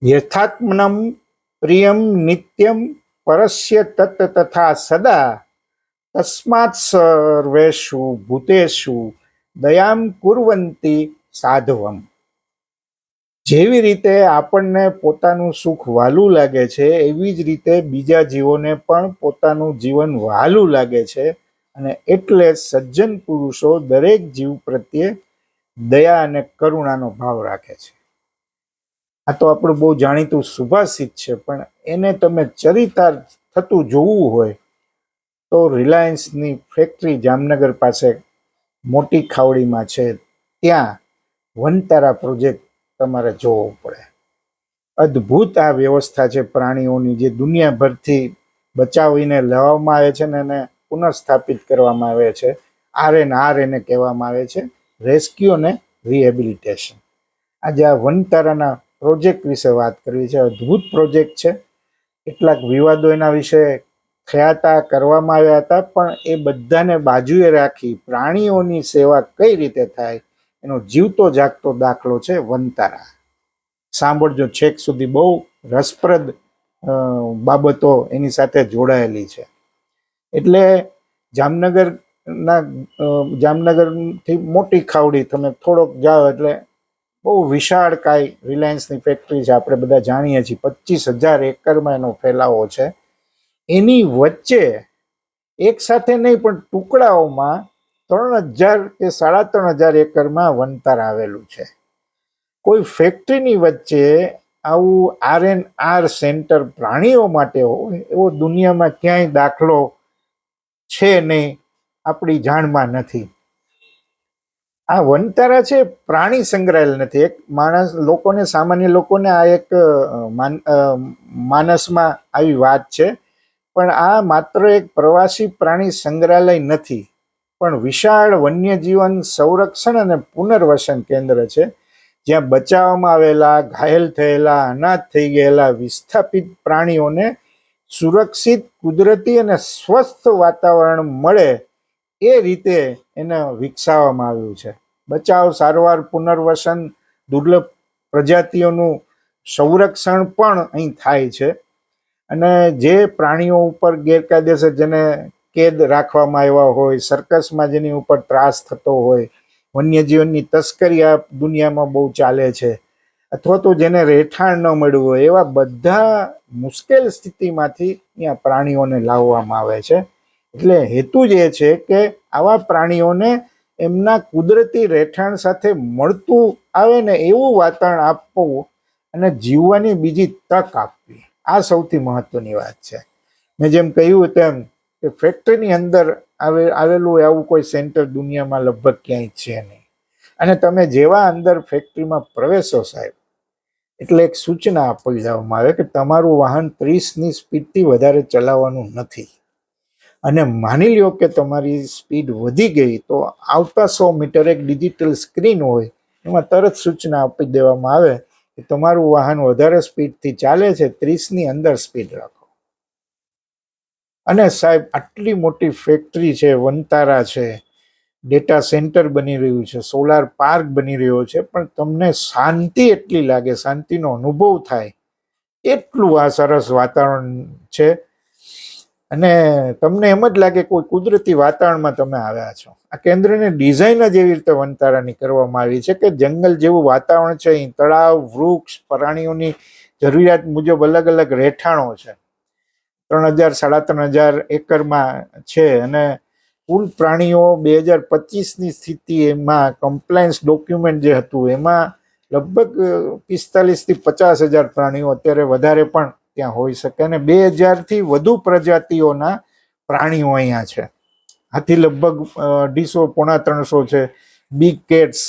યથાત્મનમ પ્રિયમ નિત્યમ પરસ્ય તત તથા સદા તસ્માત સર્વેષુ ભૂતેષુ દયામ કુર્વંતી સાધવમ. જેવી રીતે આપણને પોતાનું સુખ વહાલું લાગે છે એવી જ રીતે બીજા જીવોને પણ પોતાનું જીવન વહાલું લાગે છે, અને એટલે સજ્જન પુરુષો દરેક જીવ પ્રત્યે દયા અને કરુણાનો ભાવ રાખે છે. આ તો આપણું બહુ જાણીતું સુભાષિત છે, પણ એને તમે ચરિતાર્થ થતું જોવું હોય તો રિલાયન્સની ફેક્ટરી જામનગર પાસે મોટી ખાવડીમાં છે, ત્યાં વનતારા પ્રોજેક્ટ તમારે જોવો પડે. અદ્ભુત આ વ્યવસ્થા છે પ્રાણીઓની, જે દુનિયાભરથી બચાવીને લાવવામાં આવે છે ને એને પુનઃસ્થાપિત કરવામાં આવે છે. RNR એને કહેવામાં આવે છે, રેસ્ક્યુ અને રિહેબિલિટેશન. આજે આ વનતારાના પ્રોજેક્ટ વિશે વાત કરવી છે. અદ્ભુત પ્રોજેક્ટ છે. કેટલાક વિવાદો એના વિશે થયા હતા, કરવામાં આવ્યા હતા, પણ એ બધાને બાજુએ રાખી પ્રાણીઓની સેવા કઈ રીતે થાય એનો જીવતો જાગતો દાખલો છે વનતારા. સાંભળજો છેક સુધી, બહુ રસપ્રદ બાબતો એની સાથે જોડાયેલી છે. એટલે જામનગરથી મોટી ખાવડી તમે થોડોક જાઓ એટલે બહુ વિશાળકાય રિલાયન્સની ફેક્ટરી છે. આપણે બધા જાણીએ છીએ 25,000 એકરમાં એનો ફેલાવો છે. એની વચ્ચે એક સાથે નહીં પણ ટુકડાઓમાં 3,000 કે 3,500 એકરમાં વનતારા આવેલું છે. કોઈ ફેક્ટરીની વચ્ચે આવું RNR સેન્ટર પ્રાણીઓ માટે હોય એવો દુનિયામાં ક્યાંય દાખલો છે નહીં, આપણી જાણમાં નથી. આ વનતારા છે પ્રાણી સંગ્રહાલય નથી. એક માણસ લોકોને, સામાન્ય લોકોને આ એક માનસમાં આવી વાત છે, પણ આ માત્ર એક પ્રવાસી પ્રાણી સંગ્રહાલય નથી, પણ વિશાળ વન્યજીવન સંરક્ષણ અને પુનર્વસન કેન્દ્ર છે, જ્યાં બચાવવામાં આવેલા, ઘાયલ થયેલા, અનાથ થઈ ગયેલા, વિસ્થાપિત પ્રાણીઓને સુરક્ષિત, કુદરતી અને સ્વસ્થ વાતાવરણ મળે એ રીતે એને વિકસાવવામાં આવ્યું છે. બચાવ, સારવાર, પુનર્વસન, દુર્લભ પ્રજાતિઓનું સંરક્ષણ પણ અહીં થાય છે. અને જે પ્રાણીઓ ઉપર ગેરકાયદેસર જેને કેદ રાખવામાં આવ્યા હોય, સર્કસમાં જેની ઉપર ત્રાસ થતો હોય, વન્યજીવનની તસ્કરી આ દુનિયામાં બહુ ચાલે છે, અથવા તો જેને રહેઠાણ ન મળ્યું હોય, એવા બધા મુશ્કેલ સ્થિતિમાંથી અહીંયા પ્રાણીઓને લાવવામાં આવે છે. એટલે હેતુ જ એ છે કે આવા પ્રાણીઓને એમના કુદરતી રહેઠાણ સાથે મળતું આવે ને એવું વાતાવરણ આપવું અને જીવવાની બીજી તક આપવી, આ સૌથી મહત્વની વાત છે. મેં જેમ કહ્યું તેમ કે ફેક્ટરીની અંદર આવેલું આવું કોઈ સેન્ટર દુનિયામાં લગભગ ક્યાંય છે નહીં. અને તમે જેવા અંદર ફેક્ટરીમાં પ્રવેશો સાહેબ, એટલે એક સૂચના આપી દેવામાં આવે કે તમારું વાહન 30ની સ્પીડથી વધારે ચલાવવાનું નથી. અને માની લ્યો કે તમારી સ્પીડ વધી ગઈ તો આવતા 100 મીટર એક ડિજિટલ સ્ક્રીન હોય, એમાં તરત સૂચના આપી દેવામાં આવે કે તમારું વાહન વધારે સ્પીડથી ચાલે છે, 30ની અંદર સ્પીડ રાખો. અને સાહેબ આટલી મોટી ફેક્ટરી છે, વનતારા છે, ડેટા સેન્ટર બની રહ્યું છે, સોલાર પાર્ક બની રહ્યો છે, પણ તમને શાંતિ એટલી લાગે, શાંતિનો અનુભવ થાય એટલું આ સરસ વાતાવરણ છે. અને તમને એમ જ લાગે કોઈ કુદરતી વાતાવરણમાં તમે આવ્યા છો. આ કેન્દ્રની ડિઝાઇન જ એવી રીતે વનતારાની કરવામાં આવી છે કે જંગલ જેવું વાતાવરણ છે. અહીં તળાવ, વૃક્ષ, પ્રાણીઓની જરૂરિયાત મુજબ અલગ અલગ રહેઠાણો છે. 3,000 3,500 એકરમાં છે. અને કુલ પ્રાણીઓ 2025ની સ્થિતિમાં કમ્પ્લાયન્સ ડોક્યુમેન્ટ જે હતું એમાં લગભગ 45,000 થી 50,000 પ્રાણીઓ, અત્યારે વધારે પણ ત્યાં હોઈ શકે. અને 2,000થી વધુ પ્રજાતિઓના પ્રાણીઓ અહીંયા છે. આથી લગભગ 250, 300 છે. બિગ કેટ્સ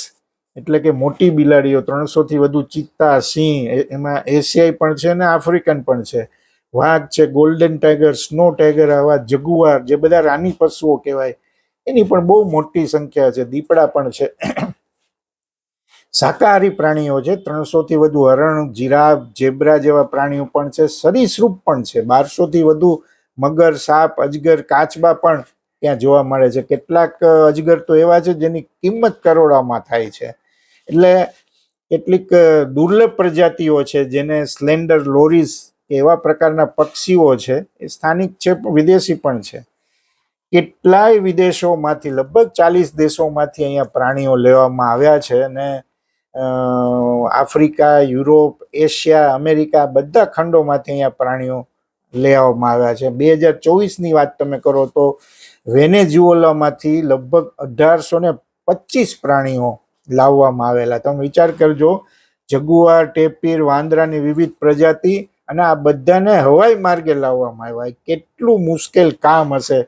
એટલે કે મોટી બિલાડીઓ, 300થી વધુ ચિત્તા, સિંહ, એમાં એશિયાઈ પણ છે અને આફ્રિકન પણ છે. વાઘ છે, ગોલ્ડન ટાઈગર, સ્નો ટાઈગર, આવા જગુઆર જે બધા રાની પશુઓ કહેવાય, એની પણ બહુ મોટી સંખ્યા છે. દીપડા પણ છે. શાકાહારી પ્રાણીઓ છે, 300થી વધુ હરણ, જીરાફ, ઝેબ્રા જેવા પ્રાણીઓ પણ છે. સરીસૃપ પણ છે, 1200થી વધુ મગર, સાપ, અજગર, કાચબા પણ ત્યાં જોવા મળે છે. કેટલાક અજગર તો એવા છે જેની કિંમત કરોડોમાં થાય છે. એટલે કેટલીક દુર્લભ પ્રજાતિઓ છે જેને સ્લેન્ડર લોરીસ એવા પ્રકારના પક્ષીઓ છે, એ સ્થાનિક છે પણ વિદેશી પણ છે. કેટલાય વિદેશોમાંથી, લગભગ 40 દેશોમાંથી અહીંયા પ્રાણીઓ લેવામાં આવ્યા છે. અને આફ્રિકા, યુરોપ, એશિયા, અમેરિકા બધા ખંડોમાંથી અહીંયા પ્રાણીઓ લેવામાં આવ્યા છે. 2024ની વાત તમે કરો તો વેનેઝુએલામાંથી લગભગ 1825 પ્રાણીઓ લાવવામાં આવેલા. તમે વિચાર કરજો, જગુઆર, ટેપીર, વાંદરાની વિવિધ પ્રજાતિ, અને આ બધાને હવાઈ માર્ગે લાવવામાં આવ્યા. કેટલું મુશ્કેલ કામ હશે,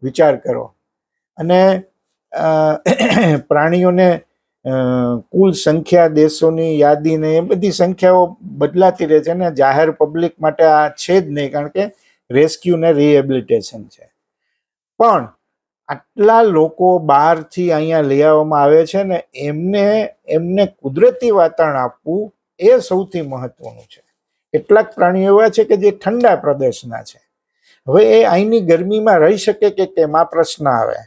વિચાર કરો. અને પ્રાણીઓને કુલ સંખ્યા, દેશોની યાદી ને એ બધી સંખ્યાઓ બદલાતી રહે છે. ને જાહેર પબ્લિક માટે આ છે જ નહીં, કારણ કે રેસ્ક્યુ ને રિહેબિલિટેશન છે. પણ આટલા લોકો બહારથી અહીંયા લઈ આવવામાં આવે છે ને, એમને કુદરતી વાતાવરણ આપવું એ સૌથી મહત્વનું છે. કેટલાક પ્રાણીઓ એવા છે કે જે ઠંડા પ્રદેશના છે, હવે એ અહીંની ગરમીમાં રહી શકે કે કેમ, આ પ્રશ્ન આવે.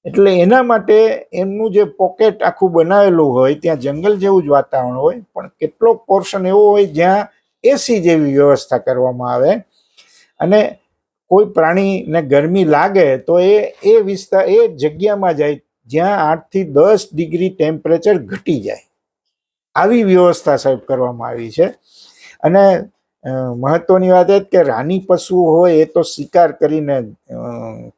એટલે એના માટે એમનું જે પોકેટ આખું બનાવેલું હોય, ત્યાં જંગલ જેવું જ વાતાવરણ હોય, પણ કેટલોક પોર્શન એવો હોય જ્યાં એસી જેવી વ્યવસ્થા કરવામાં આવે. અને કોઈ પ્રાણીને ગરમી લાગે તો એ વિસ્તાર, એ જગ્યામાં જાય જ્યાં 8 થી 10 ડિગ્રી ટેમ્પરેચર ઘટી જાય. આવી વ્યવસ્થા સાહેબ કરવામાં આવી છે. અને મહત્વની વાત એ કે રાની પશુ હોય એ તો શિકાર કરીને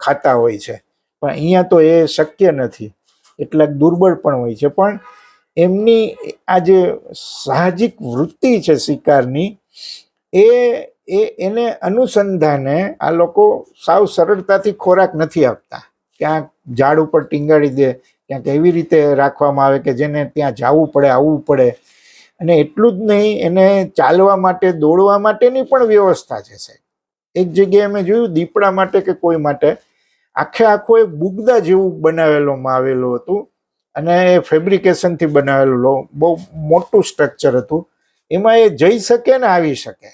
ખાતા હોય છે, પણ અહીંયા તો એ શક્ય નથી. એટલાક દુર્બળ પણ હોય છે, પણ એમની આ જે સાહજિક વૃત્તિ છે શિકારની, એને અનુસંધાને આ લોકો સાવ સરળતાથી ખોરાક નથી આપતા. ક્યાંક ઝાડ ઉપર ટીંગાડી દે, ક્યાંક એવી રીતે રાખવામાં આવે કે જેને ત્યાં જવું પડે, આવવું પડે. અને એટલું જ નહીં, એને ચાલવા માટે, દોડવા માટેની પણ વ્યવસ્થા છે સાહેબ. એક જગ્યાએ મેં જોયું, દીપડા માટે કે કોઈ માટે આખો એક બુગદા જેવું બનાવેલું હતું, અને એ ફેબ્રિકેશનથી બનાવેલું બહુ મોટું સ્ટ્રક્ચર હતું. એમાં એ જઈ શકે ને આવી શકે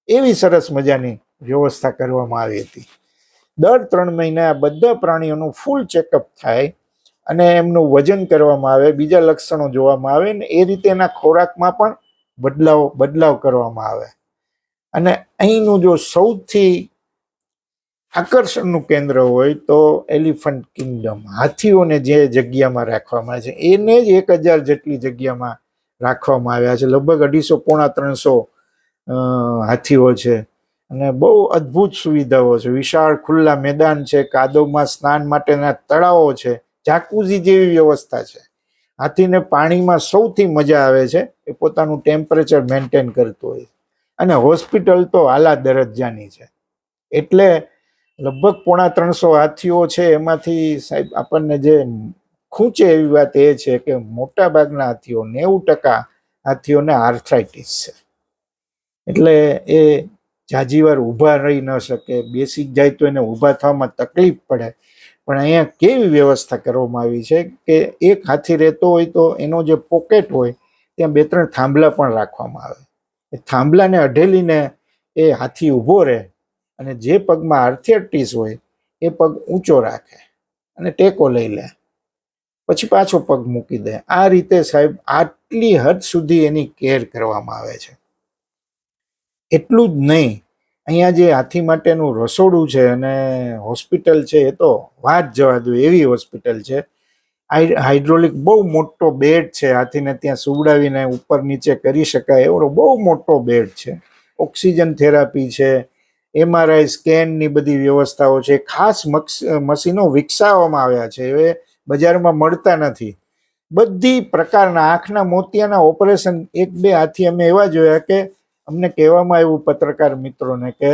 એવી સરસ મજાની વ્યવસ્થા કરવામાં આવી હતી. દર 3 મહિને આ બધા પ્રાણીઓનું ફૂલ ચેકઅપ થાય અને એમનું વજન કરવામાં આવે, બીજા લક્ષણો જોવામાં આવે, ને એ રીતે એના ખોરાકમાં પણ બદલાવ કરવામાં આવે. અને અહીંનું જો સૌથી આકર્ષણનું કેન્દ્ર હોય તો એલિફન્ટ કિંગડમ, હાથીઓને જે જગ્યામાં રાખવામાં આવે છે, એને જ 1000 જેટલી જગ્યામાં રાખવામાં આવ્યા છે. લગભગ 250, પોણા 300 હાથીઓ છે. અને બહુ અદ્ભુત સુવિધાઓ છે. વિશાળ ખુલ્લા મેદાન છે, કાદવમાં સ્નાન માટેના તળાવો છે, જાકુઝી જેવી વ્યવસ્થા છે. હાથીને પાણીમાં સૌથી મજા આવે છે, એ પોતાનું ટેમ્પરેચર મેન્ટેન કરતું હોય. અને હોસ્પિટલ તો આલા દરજ્જાની છે. એટલે લગભગ પોણા 300 હાથીઓ છે, એમાંથી સાહેબ આપણને જે ખૂંચે એવી વાત એ છે કે મોટા ભાગના હાથીઓ, 90% હાથીઓને આર્થરાઇટિસ છે. એટલે એ જાજીવાર ઊભા રહી ન શકે, બેસી જાય તો એને ઊભા થવામાં તકલીફ પડે. પણ અહીંયા કેવી વ્યવસ્થા કરવામાં આવી છે કે એક હાથી રહેતો હોય તો એનો જે પોકેટ હોય ત્યાં 2-3 થાંભલા પણ રાખવામાં આવે. એ થાંભલાને અઢેલીને એ હાથી ઊભો રહે, અને જે પગમાં આર્થરાઇટિસ હોય એ પગ ઊંચો રાખે અને ટેકો લઈ લે, પછી પાછો પગ મૂકી દે. આ રીતે સાહેબ આટલી હદ સુધી એની કેર કરવામાં આવે છે. એટલું જ નહીં, અહીંયા જે હાથી માટેનું રસોડું છે અને હોસ્પિટલ છે, એ તો વાત જવા દો એવી હોસ્પિટલ છે. હાઇડ્રોલિક બહુ મોટો બેડ છે, હાથીને ત્યાં સુવડાવીને ઉપર નીચે કરી શકાય એવો બહુ મોટો બેડ છે. ઓક્સિજન થેરાપી છે, MRI સ્કેનની બધી વ્યવસ્થાઓ છે. ખાસ મશીનો વિકસાવવામાં આવ્યા છે, એ બજારમાં મળતા નથી. બધી પ્રકારના આંખના મોતિયાના ઓપરેશન, 1-2 હાથી અમે એવા જોયા કે અમને કહેવામાં આવ્યું પત્રકાર મિત્રોને કે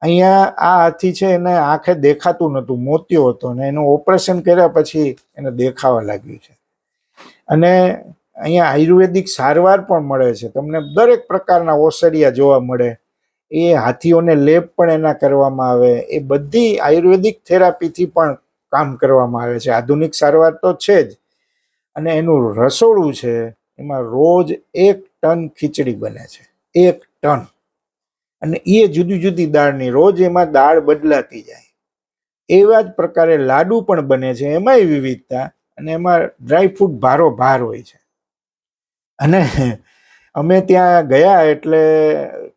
અહીંયા આ હાથી છે, એને આંખે દેખાતું નહોતું, મોતિયો હતો, ને એનું ઓપરેશન કર્યા પછી એને દેખાવા લાગ્યું છે. અને અહીંયા આયુર્વેદિક સારવાર પણ મળે છે, તમને દરેક પ્રકારના ઓસડિયા જોવા મળે. એ હાથીઓને લેપ પણ એના કરવામાં આવે. એ બધી આયુર્વેદિક થેરાપીથી પણ કામ કરવામાં આવે છે. આધુનિક સારવાર તો છે જ, અને એનું રસોડું છે, એમાં રોજ 1 ટન ખીચડી બને છે, 1 ટન. અને એ જુદી જુદી દાળની, રોજ એમાં દાળ બદલાતી જાય. એવા જ પ્રકારે લાડુ પણ બને છે, એમાંય વિવિધતા. અને એમાં ડ્રાયફ્રૂટ ભારો ભાર હોય છે. અને અમે ત્યાં ગયા એટલે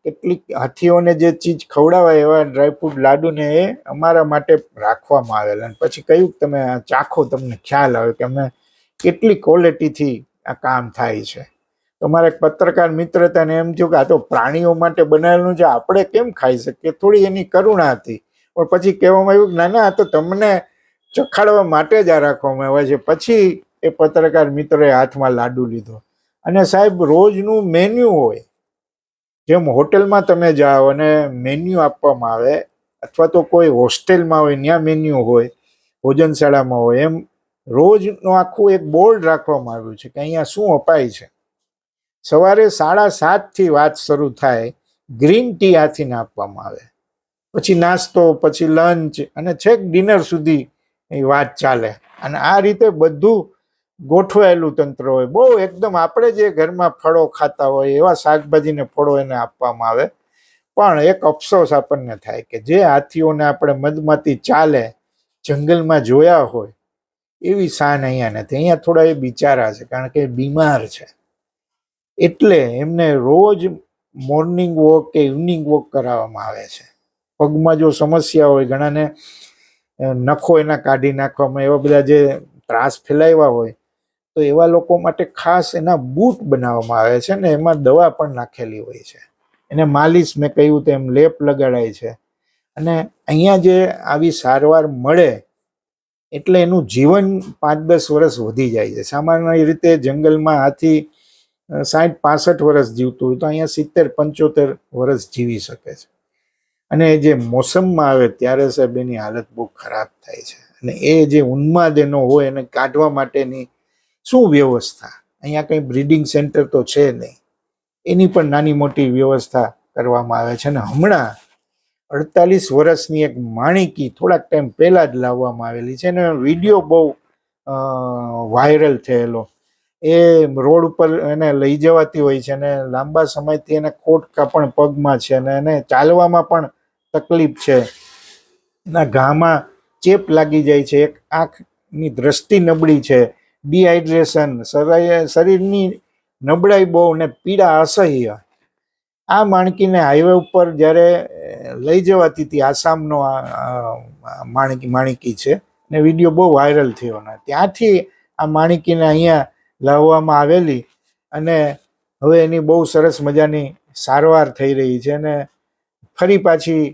કેટલીક હાથીઓને જે ચીજ ખવડાવાય એવા ડ્રાયફ્રૂટ લાડુ ને એ અમારા માટે રાખવામાં આવેલા. અને પછી કહ્યું કે તમે આ ચાખો, તમને ખ્યાલ આવે કે અમે કેટલી ક્વોલિટીથી આ કામ થાય છે. તો મારા એક પત્રકાર મિત્ર હતા ને એમ થયું કે આ તો પ્રાણીઓ માટે બનાવેલું છે, આપણે કેમ ખાઈ શકીએ? થોડી એની કરુણા હતી. પણ પછી કહેવામાં આવ્યું કે ના ના, આ તો તમને ચખાડવા માટે જ આ રાખવામાં આવે છે. પછી એ પત્રકાર મિત્રએ હાથમાં લાડુ લીધો. અને સાહેબ, રોજનું મેન્યુ હોય, જેમ હોટલમાં તમે જાઓ અને મેન્યુ આપવામાં આવે, અથવા તો કોઈ હોસ્ટેલમાં હોય ત્યાં મેન્યુ હોય, ભોજનશાળામાં હોય, એમ રોજનું આખું એક બોર્ડ રાખવામાં આવ્યું છે કે અહીંયા શું અપાય છે. સવારે 7:30 વાત શરૂ થાય, ગ્રીન ટી હાથીને આપવામાં આવે, પછી નાસ્તો, પછી લંચ અને છેક ડિનર સુધી એ વાત ચાલે. અને આ રીતે બધું ગોઠવાયેલું તંત્ર હોય. બહુ એકદમ આપણે જે ઘરમાં ફળો ખાતા હોય એવા શાકભાજીને ફળો એને આપવામાં આવે. પણ એક અફસોસ આપણને થાય કે જે હાથીઓને આપણે મધમાંથી ચાલે જંગલમાં જોયા હોય એવી શાન અહીંયા નથી. અહીંયા થોડા એ બિચારા છે, કારણ કે બીમાર છે. એટલે એમને રોજ મોર્નિંગ વોક કે ઇવનિંગ વોક કરાવવામાં આવે છે. પગમાં જો સમસ્યા હોય, ઘણાને નખો એના કાઢી નાખવામાં એવા બધા જે ત્રાસ ફેલાવ્યા હોય, તો એવા લોકો માટે ખાસ એના બૂટ બનાવવામાં આવે છે ને એમાં દવા પણ નાખેલી હોય છે. એને માલિશ, મેં કહ્યું તેમ, લેપ લગાડાય છે. અને અહીંયા જે આવી સારવાર મળે એટલે એનું જીવન 5-10 વર્ષ વધી જાય છે. સામાન્ય રીતે જંગલમાં હાથી 60-65 વર્ષ જીવતું હોય, તો અહીંયા 70-75 વર્ષ જીવી શકે છે. અને જે મોસમમાં આવે ત્યારે સાહેબ એની હાલત બહુ ખરાબ થાય છે. અને એ જે ઉન્માદ એનો હોય એને કાઢવા માટેની શું વ્યવસ્થા? અહીંયા કંઈ બ્રીડિંગ સેન્ટર તો છે નહીં, એની પણ નાની મોટી વ્યવસ્થા કરવામાં આવે છે. અને હમણાં 48 વર્ષની એક માણિકી થોડાક ટાઈમ પહેલા જ લાવવામાં આવેલી છે, અને વિડીયો બહુ વાયરલ થયેલો. એ રોડ ઉપર એને લઈ જવાતી હોય છે અને લાંબા સમયથી એને ખોટકા પણ પગમાં છે અને એને ચાલવામાં પણ તકલીફ છે. એના ઘામાં ચેપ લાગી જાય છે, એક આંખની દ્રષ્ટિ નબળી છે, ડિહાઇડ્રેશન, શરીરની નબળાઈ બહુ ને પીડા અસહ્ય. આ માણકીને હાઈવે ઉપર જ્યારે લઈ જવાતી હતી, આસામનો માણકી છે, ને વિડીયો બહુ વાયરલ થયો. ને ત્યાંથી આ માણકીને અહીંયા લાવવામાં આવેલી અને હવે એની બહુ સરસ મજાની સારવાર થઈ રહી છે અને ફરી પાછી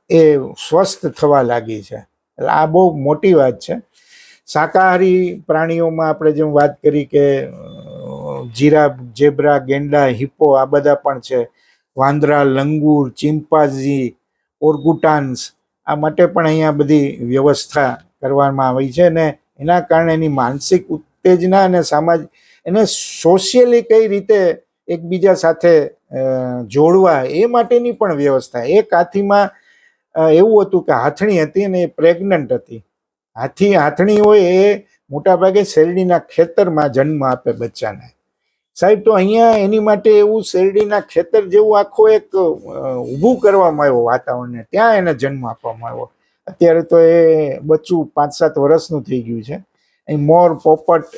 એ સ્વસ્થ થવા લાગી છે. એટલે આ બહુ મોટી વાત છે. શાકાહારી પ્રાણીઓમાં આપણે જેમ વાત કરી કે જીરાફ, ઝેબ્રા, ગેંડા, હિપ્પો આ બધા પણ છે. વાંદરા, લંગૂર, ચિમ્પાન્ઝી, ઓર્ગુટાન્સ, આ માટે પણ અહીંયા બધી વ્યવસ્થા કરવામાં આવી છે. અને એના કારણે એની માનસિક ઉત્તેજના અને એને સોશિયલી કઈ રીતે એકબીજા સાથે જોડવા એ માટેની પણ વ્યવસ્થા. એક હાથીમાં એવું હતું કે હાથણી હતી અને એ પ્રેગ્નન્ટ હતી. હાથણી હોય એ મોટાભાગે શેરડીના ખેતરમાં જન્મ આપે બચ્ચાને. સાહેબ, તો અહીંયા એની માટે એવું શેરડીના ખેતર જેવું આખો એક ઊભું કરવામાં આવ્યો વાતાવરણને, ત્યાં એને જન્મ આપવામાં આવ્યો. અત્યારે તો એ બચ્ચું 5-7 વર્ષનું થઈ ગયું છે. અહીં મોર, પોપટ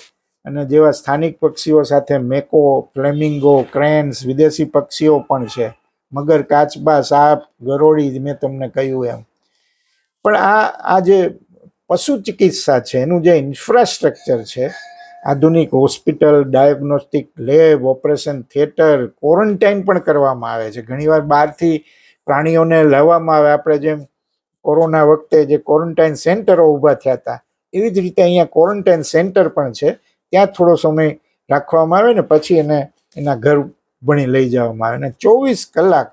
અને જેવા સ્થાનિક પક્ષીઓ સાથે મેકો, ફ્લેમિંગો, ક્રેન્સ, વિદેશી પક્ષીઓ પણ છે. મગર, કાચબા, સાપ, ગરોળી, મેં તમને કહ્યું એમ. પણ આ જે પશુ ચિકિત્સા છે એનું જે ઇન્ફ્રાસ્ટ્રક્ચર છે, આધુનિક hospital, diagnostic lab, operation theatre, quarantine પણ કરવામાં આવે છે. ઘણીવાર બહારથી પ્રાણીઓને લાવવામાં આવે. આપણે જેમ કોરોના વખતે જે ક્વોરન્ટાઇન સેન્ટરો ઊભા થયા હતા, એવી જ રીતે અહીંયા ક્વોરન્ટાઇન સેન્ટર પણ છે. ત્યાં થોડો સમય રાખવામાં આવે ને પછી એને એના ઘર ભણી લઈ જવામાં આવે. અને 24 કલાક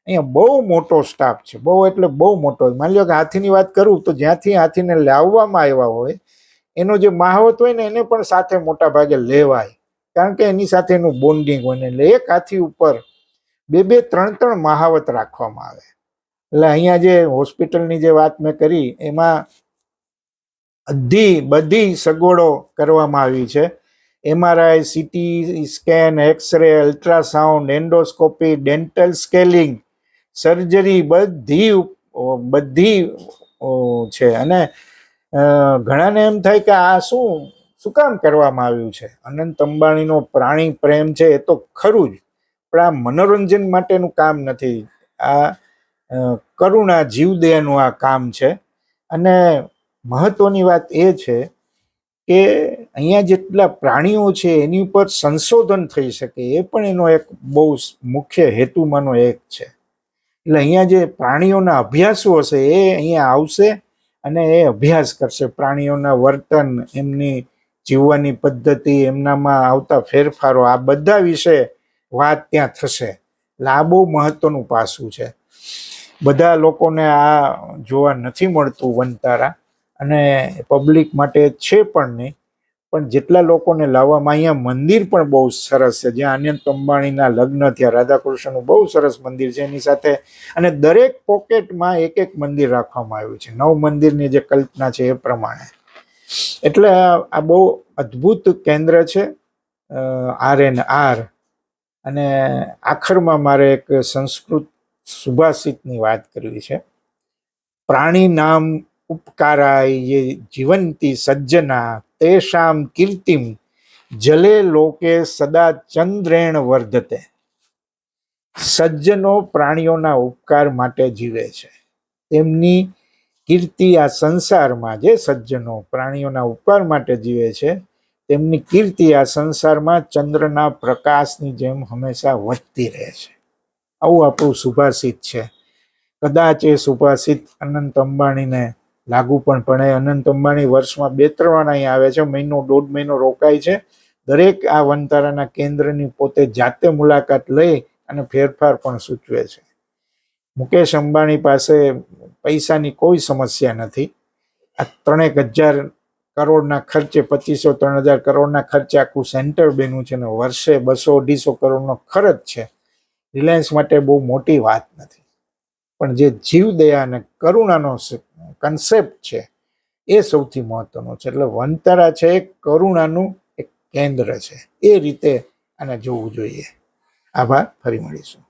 અહીંયા બહુ મોટો સ્ટાફ છે, બહુ એટલે બહુ મોટો. માની લો કે હાથીની વાત કરું તો જ્યાંથી હાથીને લાવવામાં આવ્યા હોય એનો જે માહવત હોય ને એને પણ સાથે મોટા ભાગે લેવાય, કારણ કે એની સાથે એનું બોન્ડિંગ હોય ને. એટલે એક હાથી ઉપર 2-3 માહવત રાખવામાં આવે. એટલે અહીંયા જે હોસ્પિટલની જે વાત મેં કરી એમાં બધી સગવડો કરવામાં આવી છે. MRI, CT scan, x-ray, ultrasound, endoscopy, dental scaling, surgery બધી છે. અને ઘણાને એમ થાય કે આ શું શું કામ કરવામાં આવ્યું છે? અનંત અંબાણીનો પ્રાણી પ્રેમ છે એ તો ખરું જ, પણ આ મનોરંજન માટેનું કામ નથી. આ કરુણા જીવદયાનું આ કામ છે. અને મહત્વની વાત એ છે કે અહીંયા જેટલા પ્રાણીઓ છે એની ઉપર સંશોધન થઈ શકે, એ પણ એનો એક બહુ મુખ્ય હેતુમાંનો એક છે. એટલે અહીંયા જે પ્રાણીઓના અભ્યાસો હશે એ અહીંયા આવશે અને એ અભ્યાસ કરશે. પ્રાણીઓના વર્તન, એમની જીવવાની પદ્ધતિ, એમનામાં આવતા ફેરફારો, આ બધા વિશે વાત ત્યાં થશે. એટલે આ બહુ મહત્વનું પાસું છે. બધા લોકોને આ જોવા નથી મળતું વનતારા, અને પબ્લિક માટે છે પણ નહીં. પણ જેટલા લોકોને લાવવામાં, અહીંયા મંદિર પણ બહુ સરસ છે. જ્યાં અનંત અંબાણીના લગ્ન થયા, રાધાકૃષ્ણનું બહુ સરસ મંદિર છે એની સાથે. અને દરેક પોકેટમાં એક એક મંદિર રાખવામાં આવ્યું છે, 9 મંદિરની જે કલ્પના છે એ પ્રમાણે. એટલે આ બહુ અદ્ભુત કેન્દ્ર છે RNR. અને આખરમાં મારે એક સંસ્કૃત સુભાષિતની વાત કરવી છે. પ્રાણી નામ ઉપકારાય યે જીવંતી સજ્જના તેષામ કીર્તિમ જલે લોકે સદા ચંદ્રેણ વર્ધતે. સજ્જનો પ્રાણીઓના ઉપકાર માટે જીવે છે, તેમની કીર્તિ આ સંસારમાં, જે સજ્જનો પ્રાણીઓના ઉપકાર માટે જીવે છે તેમની કીર્તિ આ સંસારમાં ચંદ્રના પ્રકાશની જેમ હંમેશા વધતી રહે છે. આવું આપણું સુભાષિત છે. કદાચ એ સુભાષિત અનંત અંબાણીને લાગુ પણ પડે. અનંત અંબાણી વર્ષમાં 2-3 વાર અહીં આવે છે, 1-1.5 મહિનો રોકાય છે. દરેક આ વનતારાના કેન્દ્રની પોતે જાતે મુલાકાત લઈ અને ફેરફાર પણ સૂચવે છે. મુકેશ અંબાણી પાસે પૈસાની કોઈ સમસ્યા નથી. આ 3,000 કરોડના ખર્ચે, 2,500-3,000 કરોડના ખર્ચે આખું સેન્ટર બન્યું છે, ને વર્ષે 200-250 કરોડનો ખર્ચ છે. રિલાયન્સ માટે બહુ મોટી વાત નથી, પણ જે જીવદયા અને કરુણાનો કન્સેપ્ટ છે એ સૌથી મહત્વનો છે. એટલે વનતારા છે એ કરુણાનું એક કેન્દ્ર છે. એ રીતે આને જોવું જોઈએ. આભાર. ફરી મળીશું.